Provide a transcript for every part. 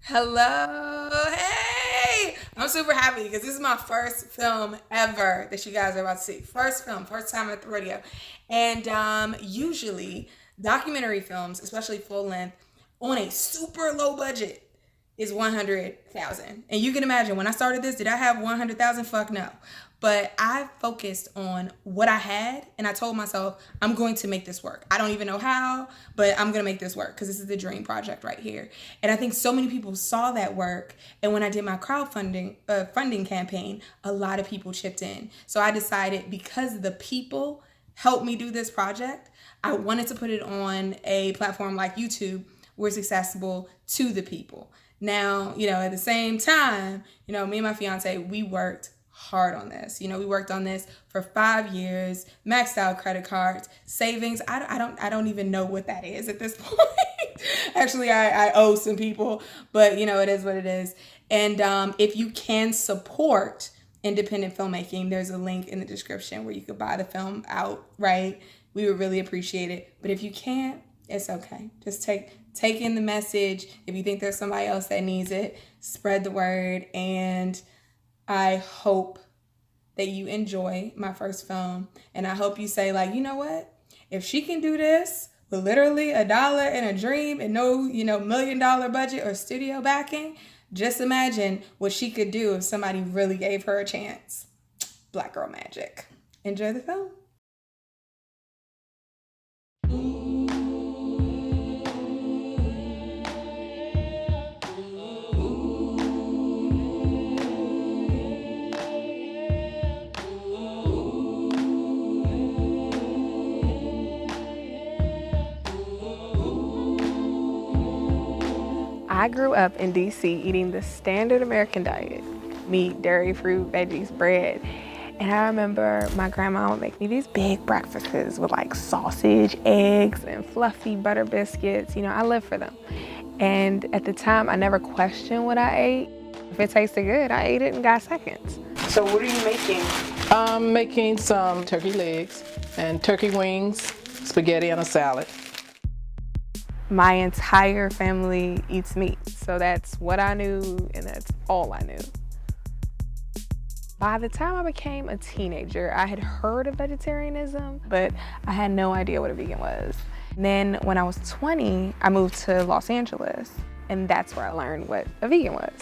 Hello, hey! I'm super happy because this is my first film ever that you guys are about to see. First film, first time at the rodeo. And usually documentary films, especially full length, on a super low budget is 100,000. And you can imagine when I started this, did I have 100,000? Fuck no. But I focused on what I had and I told myself, I'm going to make this work. I don't even know how, but I'm going to make this work because this is the dream project right here. And I think so many people saw that work. And when I did my crowdfunding funding campaign, a lot of people chipped in. So I decided because the people helped me do this project, I wanted to put it on a platform like YouTube where it's accessible to the people. Now, at the same time, me and my fiance, we worked hard on this. We worked on this for 5 years, maxed out credit cards, savings. I don't even know what that is at this point. Actually, I owe some people, but it is what it is. And if you can support independent filmmaking, there's a link in the description where you could buy the film outright. We would really appreciate it. But if you can't, it's okay. Just take in the message. If you think there's somebody else that needs it, spread the word. And I hope that you enjoy my first film. And I hope you say, you know what? If she can do this with literally $1 and a dream and no, $1 million budget or studio backing, just imagine what she could do if somebody really gave her a chance. Black girl magic. Enjoy the film. I grew up in DC eating the standard American diet: meat, dairy, fruit, veggies, bread. And I remember my grandma would make me these big breakfasts with sausage, eggs, and fluffy butter biscuits. I lived for them. And at the time, I never questioned what I ate. If it tasted good, I ate it and got seconds. So what are you making? I'm making some turkey legs and turkey wings, spaghetti, and a salad. My entire family eats meat, so that's what I knew and that's all I knew. By the time I became a teenager, I had heard of vegetarianism, but I had no idea what a vegan was. And then when I was 20, I moved to Los Angeles, and that's where I learned what a vegan was.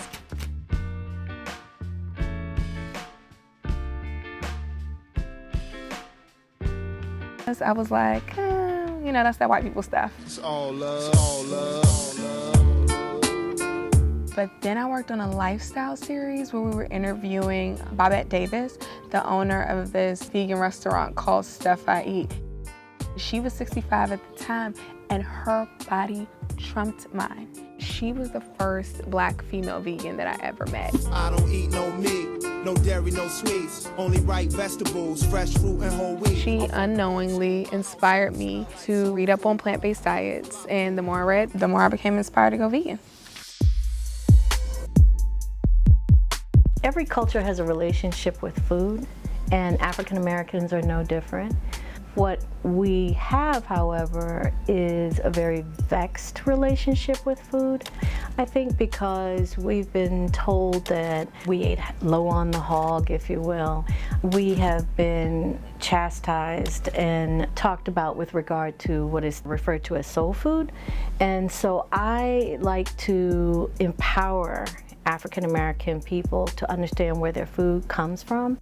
I was like, that's that white people stuff. It's all love, all love, all love. But then I worked on a lifestyle series where we were interviewing Bobette Davis, the owner of this vegan restaurant called Stuff I Eat. She was 65 at the time, and her body trumped mine. She was the first Black female vegan that I ever met. I don't eat no meat, no dairy, no sweets, only ripe vegetables, fresh fruit and whole wheat. She unknowingly inspired me to read up on plant-based diets, and the more I read, the more I became inspired to go vegan. Every culture has a relationship with food, and African Americans are no different. What we have, however, is a very vexed relationship with food. I think because we've been told that we ate low on the hog, if you will. We have been chastised and talked about with regard to what is referred to as soul food. And so I like to empower African American people to understand where their food comes from.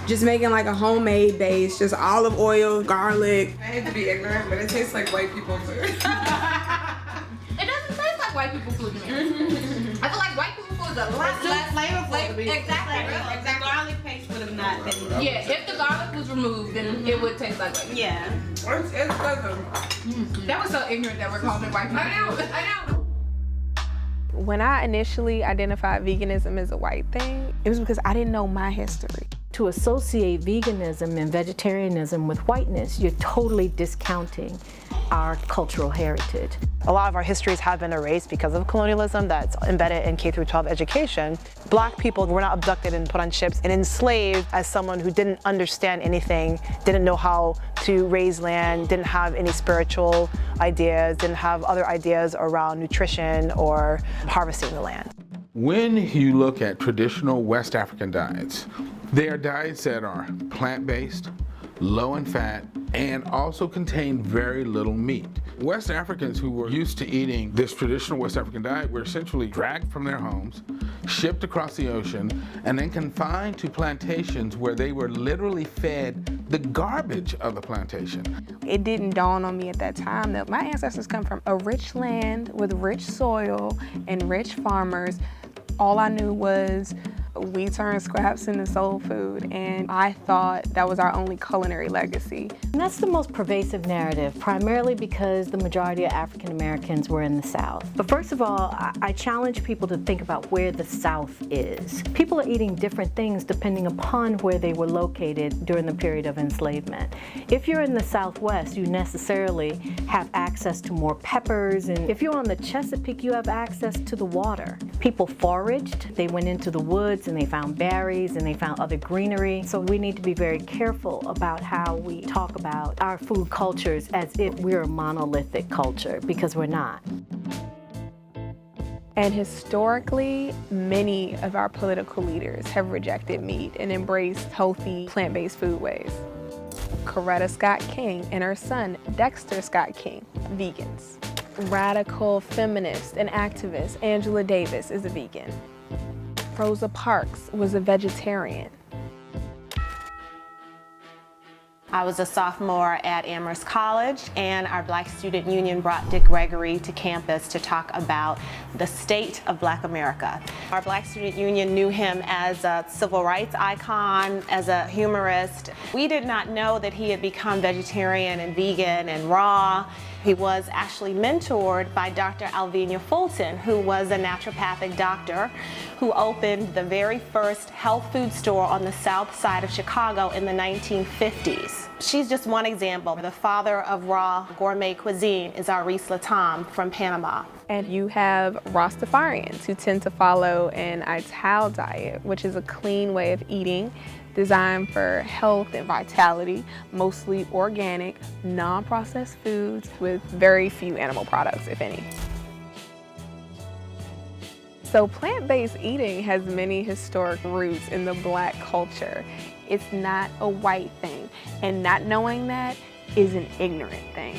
Just making a homemade base, just olive oil, garlic. I hate to be ignorant, but it tastes like white people food. It doesn't taste like white people food to me. I feel like white people food is a lot less flavorful to me. Exactly. The garlic paste would have not been. Yeah, if the garlic was removed, then it would taste like white people. Yeah. It's good. That was so ignorant that we're calling it white people. I know. When I initially identified veganism as a white thing, it was because I didn't know my history. To associate veganism and vegetarianism with whiteness, you're totally discounting our cultural heritage. A lot of our histories have been erased because of colonialism that's embedded in K-12 education. Black people were not abducted and put on ships and enslaved as someone who didn't understand anything, didn't know how to raise land, didn't have any spiritual ideas, didn't have other ideas around nutrition or harvesting the land. When you look at traditional West African diets, they are diets that are plant-based, low in fat, and also contain very little meat. West Africans who were used to eating this traditional West African diet were essentially dragged from their homes, shipped across the ocean, and then confined to plantations where they were literally fed the garbage of the plantation. It didn't dawn on me at that time that my ancestors come from a rich land with rich soil and rich farmers. All I knew was we turned scraps into soul food, and I thought that was our only culinary legacy. And that's the most pervasive narrative, primarily because the majority of African Americans were in the South. But first of all, I challenge people to think about where the South is. People are eating different things depending upon where they were located during the period of enslavement. If you're in the Southwest, you necessarily have access to more peppers, and if you're on the Chesapeake, you have access to the water. People foraged, they went into the woods, and they found berries and they found other greenery. So we need to be very careful about how we talk about our food cultures as if we're a monolithic culture, because we're not. And historically, many of our political leaders have rejected meat and embraced healthy plant-based foodways. Coretta Scott King and her son, Dexter Scott King, vegans. Radical feminist and activist Angela Davis is a vegan. Rosa Parks was a vegetarian. I was a sophomore at Amherst College, and our Black Student Union brought Dick Gregory to campus to talk about the state of Black America. Our Black Student Union knew him as a civil rights icon, as a humorist. We did not know that he had become vegetarian and vegan and raw. He was actually mentored by Dr. Alvenia Fulton, who was a naturopathic doctor who opened the very first health food store on the south side of Chicago in the 1950s. She's just one example. The father of raw gourmet cuisine is Aris Latam from Panama. And you have Rastafarians who tend to follow an Ital diet, which is a clean way of eating designed for health and vitality, mostly organic, non-processed foods with very few animal products, if any. So plant-based eating has many historic roots in the Black culture. It's not a white thing, and not knowing that is an ignorant thing.